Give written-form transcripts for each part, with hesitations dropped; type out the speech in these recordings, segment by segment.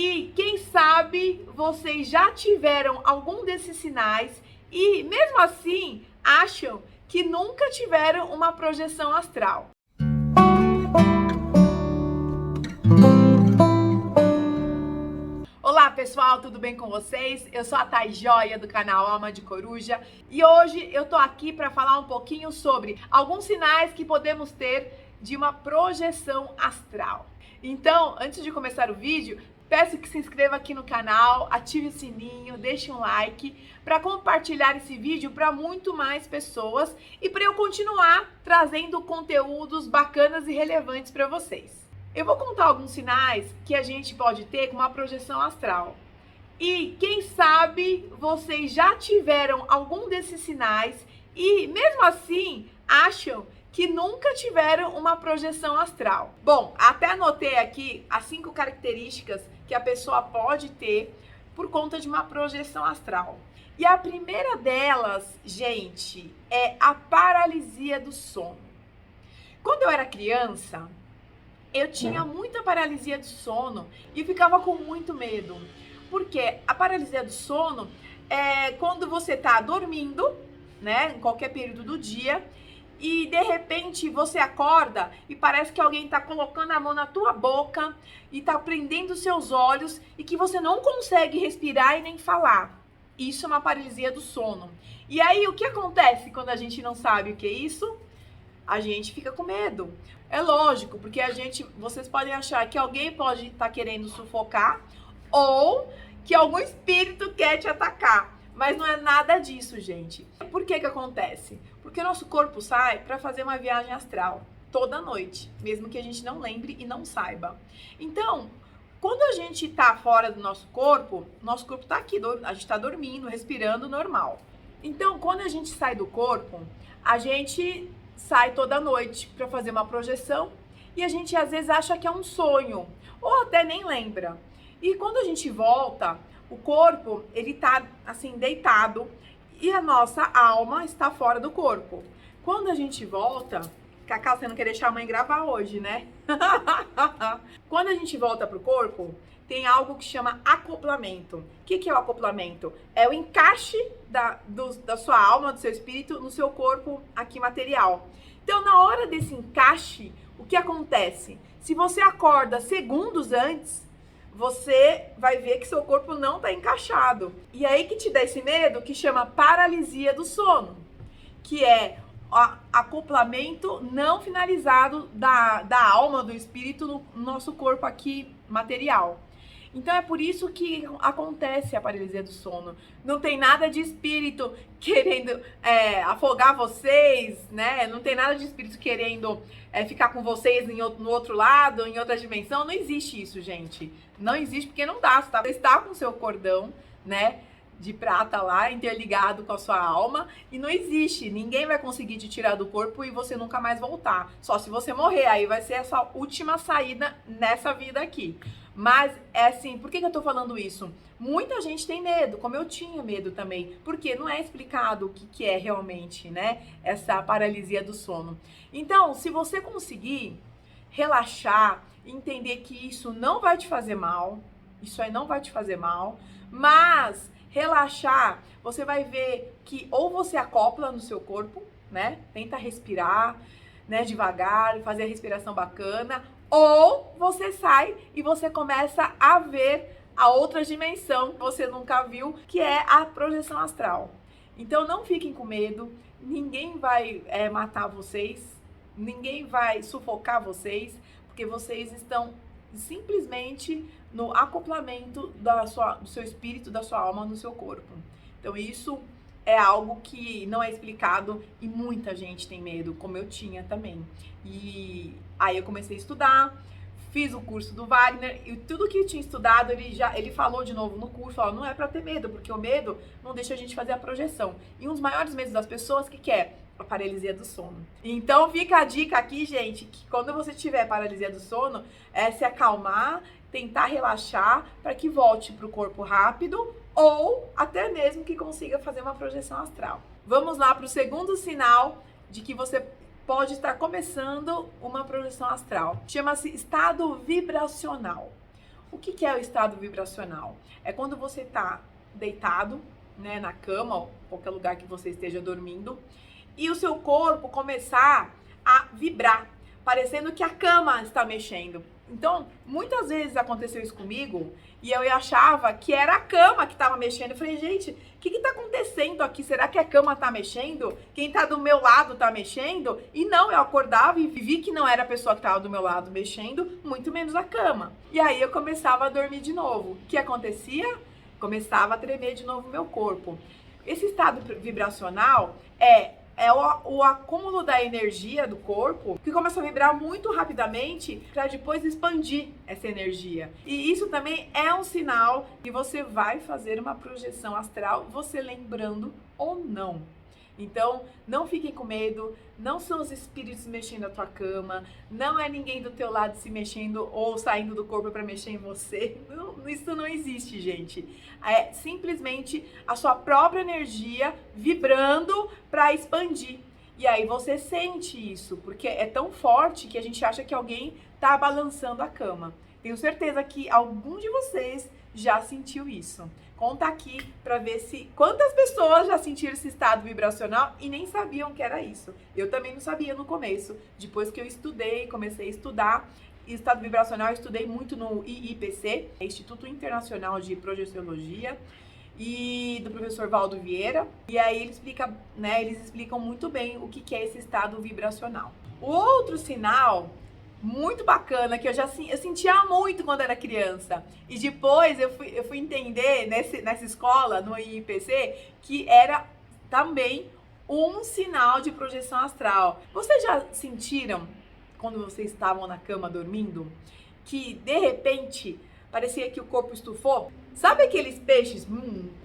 E quem sabe vocês já tiveram algum desses sinais e mesmo assim acham que nunca tiveram uma projeção astral. Olá pessoal, tudo bem com vocês? Eu sou a Thay Joia do canal Alma de Coruja e hoje eu tô aqui para falar um pouquinho sobre alguns sinais que podemos ter de uma projeção astral. Então, antes de começar o vídeo, peço que se inscreva aqui no canal, ative o sininho, deixe um like para compartilhar esse vídeo para muito mais pessoas e para eu continuar trazendo conteúdos bacanas e relevantes para vocês. Eu vou contar alguns sinais que a gente pode ter com uma projeção astral. E quem sabe vocês já tiveram algum desses sinais e mesmo assim acham que nunca tiveram uma projeção astral. Bom, até anotei aqui as 5 características que a pessoa pode ter por conta de uma projeção astral. E a primeira delas, gente, é a paralisia do sono. Quando eu era criança, eu tinha muita paralisia do sono e ficava com muito medo. Porque a paralisia do sono é quando você tá dormindo, né, em qualquer período do dia, e de repente você acorda e parece que alguém tá colocando a mão na tua boca e tá prendendo os seus olhos e que você não consegue respirar e nem falar. Isso é uma paralisia do sono. E aí, o que acontece quando a gente não sabe o que é isso? A gente fica com medo. É lógico, porque vocês podem achar que alguém pode estar querendo sufocar ou que algum espírito quer te atacar. Mas não é nada disso, gente. Por que acontece? Porque o nosso corpo sai para fazer uma viagem astral toda noite, mesmo que a gente não lembre e não saiba. Então, quando a gente está fora do nosso corpo está aqui, a gente está dormindo, respirando normal. Então, quando a gente sai do corpo, a gente sai toda noite para fazer uma projeção e a gente às vezes acha que é um sonho ou até nem lembra. E quando a gente volta, o corpo ele tá assim deitado e a nossa alma está fora do corpo. Quando a gente volta, Cacau, você não quer deixar a mãe gravar hoje, né? Quando a gente volta pro corpo, tem algo que chama acoplamento. O que é o acoplamento? É o encaixe da sua alma, do seu espírito, no seu corpo aqui material. Então, na hora desse encaixe, o que acontece? Se você acorda segundos antes, você vai ver que seu corpo não está encaixado. E aí que te dá esse medo que chama paralisia do sono, que é acoplamento não finalizado da alma, do espírito no nosso corpo aqui material. Então é por isso que acontece a paralisia do sono. Não tem nada de espírito querendo afogar vocês, né? Não tem nada de espírito querendo ficar com vocês no outro lado, em outra dimensão. Não existe isso, gente. Não existe porque não dá. Você está com o seu cordão, né, de prata lá, interligado com a sua alma, e não existe. Ninguém vai conseguir te tirar do corpo e você nunca mais voltar. Só se você morrer, aí vai ser a sua última saída nessa vida aqui. Mas, é assim, por que eu tô falando isso? Muita gente tem medo, como eu tinha medo também, porque não é explicado o que é realmente, né, essa paralisia do sono. Então, se você conseguir relaxar, entender que isso não vai te fazer mal, isso aí não vai te fazer mal, mas relaxar, você vai ver que ou você acopla no seu corpo, né, tenta respirar, né, devagar, fazer a respiração bacana, ou você sai e você começa a ver a outra dimensão que você nunca viu, que é a projeção astral. Então não fiquem com medo, ninguém vai matar vocês, ninguém vai sufocar vocês, porque vocês estão simplesmente no acoplamento do seu espírito, da sua alma no seu corpo. Então isso é algo que não é explicado e muita gente tem medo, como eu tinha também. E aí eu comecei a estudar, fiz o curso do Wagner e tudo que eu tinha estudado, ele falou de novo no curso, ó, não é pra ter medo, porque o medo não deixa a gente fazer a projeção. E um dos maiores medos das pessoas, que é? A paralisia do sono. Então fica a dica aqui, gente, que quando você tiver paralisia do sono, é se acalmar, tentar relaxar para que volte pro corpo rápido ou até mesmo que consiga fazer uma projeção astral. Vamos lá para o segundo sinal de que você pode estar começando uma projeção astral. Chama-se estado vibracional. O que é o estado vibracional? É quando você está deitado, né, na cama, ou qualquer lugar que você esteja dormindo, e o seu corpo começar a vibrar, parecendo que a cama está mexendo. Então, muitas vezes aconteceu isso comigo e eu achava que era a cama que estava mexendo. Eu falei, gente, o que está acontecendo aqui? Será que a cama está mexendo? Quem está do meu lado está mexendo? E não, eu acordava e vi que não era a pessoa que estava do meu lado mexendo, muito menos a cama. E aí eu começava a dormir de novo. O que acontecia? Começava a tremer de novo o meu corpo. Esse estado vibracional é o acúmulo da energia do corpo que começa a vibrar muito rapidamente para depois expandir essa energia. E isso também é um sinal que você vai fazer uma projeção astral, você lembrando ou não. Então, não fiquem com medo, não são os espíritos mexendo na tua cama, não é ninguém do teu lado se mexendo ou saindo do corpo para mexer em você. Não, isso não existe, gente. É simplesmente a sua própria energia vibrando para expandir. E aí você sente isso, porque é tão forte que a gente acha que alguém tá balançando a cama. Tenho certeza que algum de vocês já sentiu isso. Conta aqui para ver se quantas pessoas já sentiram esse estado vibracional e nem sabiam que era isso. Eu também não sabia no começo. Depois que eu estudei, comecei a estudar estado vibracional, eu estudei muito no IIPC, Instituto Internacional de Projeciologia, e do professor Valdo Vieira. E aí eles explicam muito bem o que é esse estado vibracional. O outro sinal muito bacana, que eu sentia muito quando era criança. E depois eu fui entender nessa escola, no IPC, que era também um sinal de projeção astral. Vocês já sentiram, quando vocês estavam na cama dormindo, que de repente parecia que o corpo estufou? Sabe aqueles peixes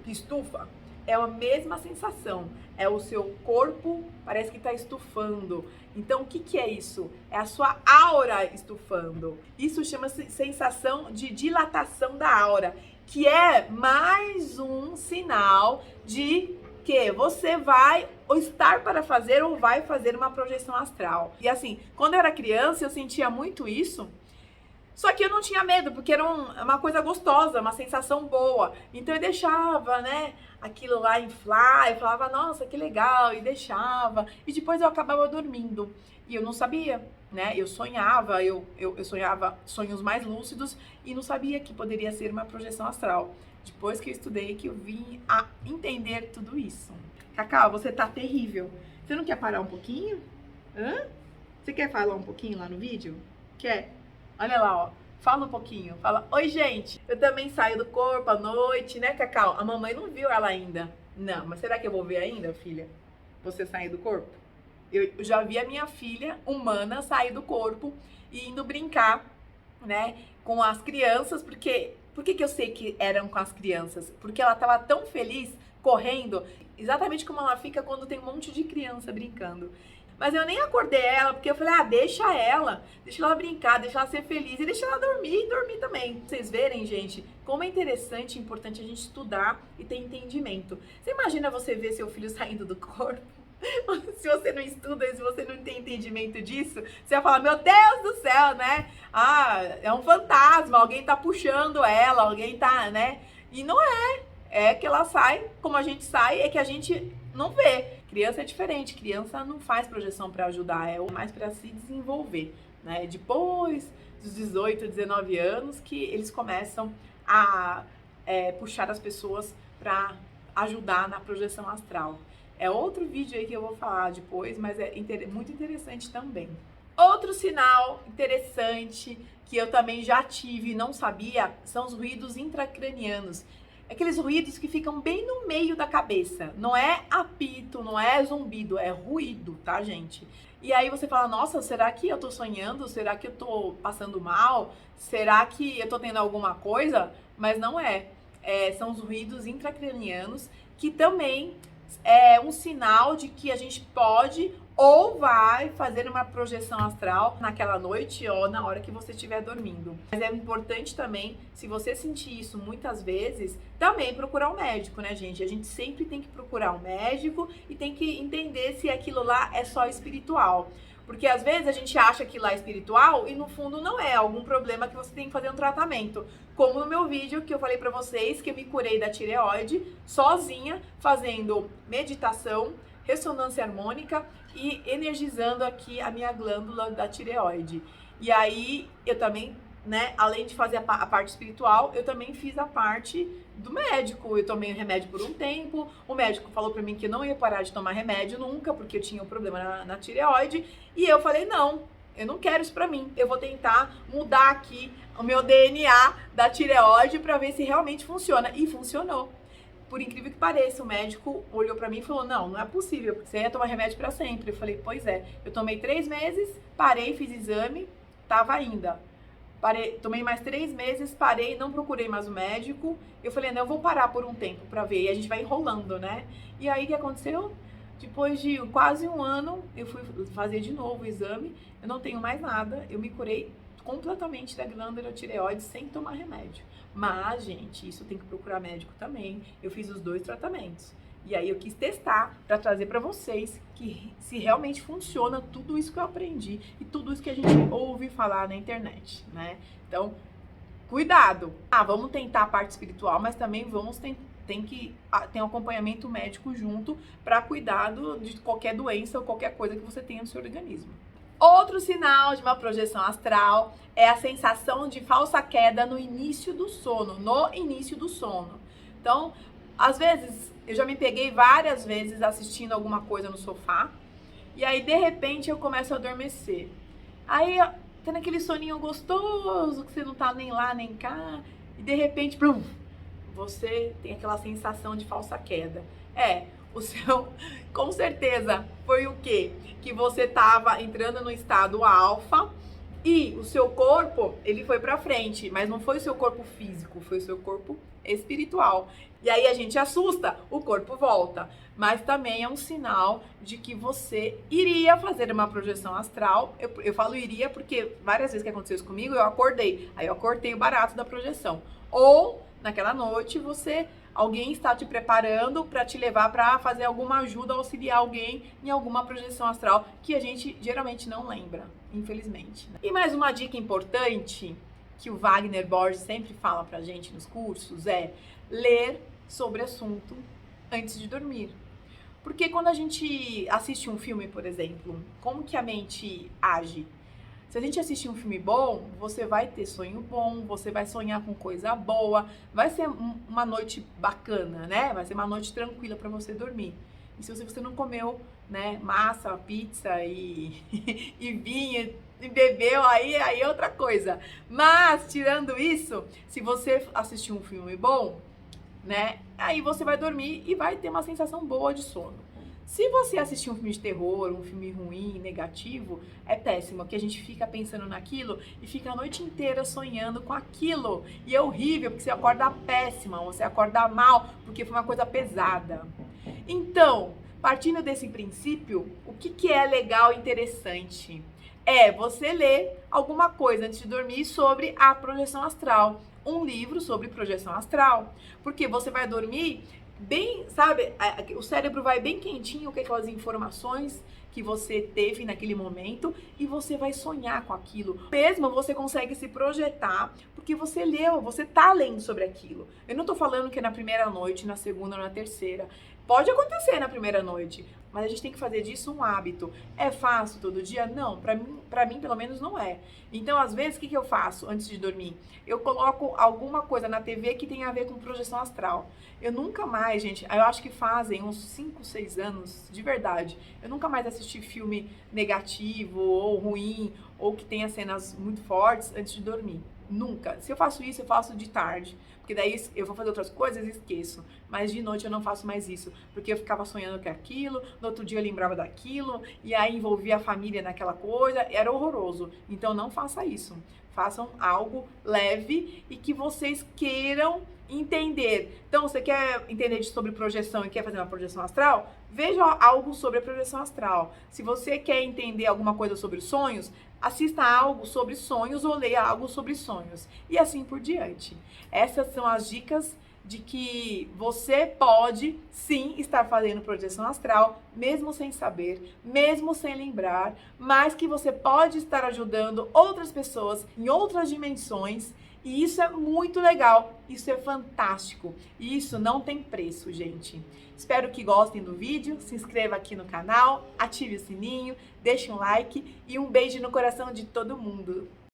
que estufa? É a mesma sensação. É o seu corpo, parece que está estufando. Então, o que é isso? É a sua aura estufando. Isso chama-se sensação de dilatação da aura, que é mais um sinal de que você vai ou estar para fazer ou vai fazer uma projeção astral. E assim, quando eu era criança, eu sentia muito isso. Só que eu não tinha medo, porque era uma coisa gostosa, uma sensação boa. Então eu deixava, né, aquilo lá inflar, eu falava, nossa, que legal, e deixava. E depois eu acabava dormindo. E eu não sabia, né, eu sonhava sonhos mais lúcidos e não sabia que poderia ser uma projeção astral. Depois que eu estudei, que eu vim a entender tudo isso. Cacau, você tá terrível. Você não quer parar um pouquinho? Hã? Você quer falar um pouquinho lá no vídeo? Quer? Olha lá, ó. Fala um pouquinho. Fala, oi, gente. Eu também saio do corpo à noite, né, Cacau? A mamãe não viu ela ainda. Não, mas será que eu vou ver ainda, filha? Você sair do corpo? Eu já vi a minha filha humana sair do corpo e indo brincar, né, com as crianças, porque... Por que eu sei que eram com as crianças? Porque ela estava tão feliz, correndo, exatamente como ela fica quando tem um monte de criança brincando. Mas eu nem acordei ela, porque eu falei, deixa ela brincar, deixa ela ser feliz e deixa ela dormir e dormir também. Vocês verem, gente, como é interessante e importante a gente estudar e ter entendimento. Você imagina você ver seu filho saindo do corpo? Se você não estuda, se você não tem entendimento disso, você vai falar, meu Deus do céu, né? É um fantasma, alguém tá puxando ela, alguém tá, né? E não é. É que ela sai, como a gente sai, é que a gente não vê. Criança é diferente, criança não faz projeção para ajudar, é mais para se desenvolver, né? Depois dos 18, 19 anos que eles começam a puxar as pessoas para ajudar na projeção astral. É outro vídeo aí que eu vou falar depois, mas é muito interessante também. Outro sinal interessante que eu também já tive e não sabia são os ruídos intracranianos. Aqueles ruídos que ficam bem no meio da cabeça. Não é apito, não é zumbido, é ruído, tá, gente? E aí você fala, nossa, será que eu tô sonhando? Será que eu tô passando mal? Será que eu tô tendo alguma coisa? Mas não é. São os ruídos intracranianos que também é um sinal de que a gente pode ou vai fazer uma projeção astral naquela noite ou na hora que você estiver dormindo. Mas é importante também, se você sentir isso muitas vezes, também procurar um médico, né, gente? A gente sempre tem que procurar um médico e tem que entender se aquilo lá é só espiritual. Porque às vezes a gente acha que lá é espiritual e no fundo não é algum problema que você tem que fazer um tratamento. Como no meu vídeo que eu falei pra vocês que eu me curei da tireoide sozinha, fazendo meditação, ressonância harmônica e energizando aqui a minha glândula da tireoide. E aí eu também, né, além de fazer a parte espiritual, eu também fiz a parte do médico. Eu tomei o remédio por um tempo, o médico falou pra mim que eu não ia parar de tomar remédio nunca, porque eu tinha um problema na tireoide, e eu falei, não, eu não quero isso pra mim, eu vou tentar mudar aqui o meu DNA da tireoide pra ver se realmente funciona, e funcionou. Por incrível que pareça, o médico olhou pra mim e falou, não é possível, porque você ia tomar remédio pra sempre. Eu falei, pois é, eu tomei 3 meses, parei, fiz exame, tava ainda. Parei, tomei mais 3 meses, parei, não procurei mais o médico. Eu falei, não, eu vou parar por um tempo pra ver. E a gente vai enrolando, né? E aí, o que aconteceu? Depois de quase um ano, eu fui fazer de novo o exame. Eu não tenho mais nada. Eu me curei completamente da glândula tireoide sem tomar remédio. Mas, gente, isso tem que procurar médico também. Eu fiz os 2 tratamentos. E aí eu quis testar para trazer para vocês que se realmente funciona tudo isso que eu aprendi e tudo isso que a gente ouve falar na internet, né? Então, cuidado. Vamos tentar a parte espiritual, mas também tem que ter um acompanhamento médico junto para cuidado de qualquer doença ou qualquer coisa que você tenha no seu organismo. Outro sinal de uma projeção astral é a sensação de falsa queda no início do sono, Então, às vezes, eu já me peguei várias vezes assistindo alguma coisa no sofá, e aí, de repente, eu começo a adormecer. Aí, tendo aquele soninho gostoso, que você não tá nem lá, nem cá, e de repente, plum, você tem aquela sensação de falsa queda. Com certeza, foi o quê? Que você tava entrando no estado alfa, e o seu corpo, ele foi pra frente, mas não foi o seu corpo físico, foi o seu corpo espiritual. E aí a gente assusta, o corpo volta. Mas também é um sinal de que você iria fazer uma projeção astral. Eu falo iria porque várias vezes que aconteceu isso comigo, eu acordei. Aí eu acordei o barato da projeção. Ou, naquela noite, alguém está te preparando para te levar para fazer alguma ajuda, auxiliar alguém em alguma projeção astral que a gente geralmente não lembra, infelizmente. E mais uma dica importante que o Wagner Borges sempre fala pra gente nos cursos é ler sobre assunto antes de dormir. Porque quando a gente assiste um filme, por exemplo, como que a mente age? Se a gente assistir um filme bom, você vai ter sonho bom, você vai sonhar com coisa boa, vai ser uma noite bacana, né? Vai ser uma noite tranquila para você dormir. E se você não comeu, né, massa, pizza e vinho e bebeu, aí é outra coisa. Mas, tirando isso, se você assistir um filme bom, né, aí você vai dormir e vai ter uma sensação boa de sono. Se você assistir um filme de terror, um filme ruim, negativo, é péssimo, porque a gente fica pensando naquilo e fica a noite inteira sonhando com aquilo. E é horrível, porque você acorda péssima, você acorda mal, porque foi uma coisa pesada. Então, partindo desse princípio, o que é legal e interessante? É você ler alguma coisa antes de dormir sobre a projeção astral. Um livro sobre projeção astral. Porque você vai dormir bem, sabe, o cérebro vai bem quentinho com aquelas informações que você teve naquele momento e você vai sonhar com aquilo. Mesmo você consegue se projetar porque você leu, você tá lendo sobre aquilo. Eu não tô falando que é na primeira noite, na segunda ou na terceira. Pode acontecer na primeira noite, mas a gente tem que fazer disso um hábito. É fácil todo dia? Não, pra mim pelo menos não é. Então, às vezes, o que eu faço antes de dormir? Eu coloco alguma coisa na TV que tem a ver com projeção astral. Eu nunca mais, gente, eu acho que fazem uns 5, 6 anos, de verdade, eu nunca mais assisti filme negativo ou ruim, ou que tenha cenas muito fortes antes de dormir. Nunca. Se eu faço isso, eu faço de tarde. Porque daí eu vou fazer outras coisas e esqueço. Mas de noite eu não faço mais isso. Porque eu ficava sonhando com aquilo, no outro dia eu lembrava daquilo, e aí envolvia a família naquela coisa, era horroroso. Então não faça isso. Façam algo leve e que vocês queiram entender. Então, você quer entender sobre projeção e quer fazer uma projeção astral? Veja algo sobre a projeção astral. Se você quer entender alguma coisa sobre sonhos, assista algo sobre sonhos ou leia algo sobre sonhos. E assim por diante. Essas são as dicas de que você pode sim estar fazendo projeção astral, mesmo sem saber, mesmo sem lembrar, mas que você pode estar ajudando outras pessoas em outras dimensões. E isso é muito legal, isso é fantástico, e isso não tem preço, gente. Espero que gostem do vídeo, se inscreva aqui no canal, ative o sininho, deixe um like e um beijo no coração de todo mundo.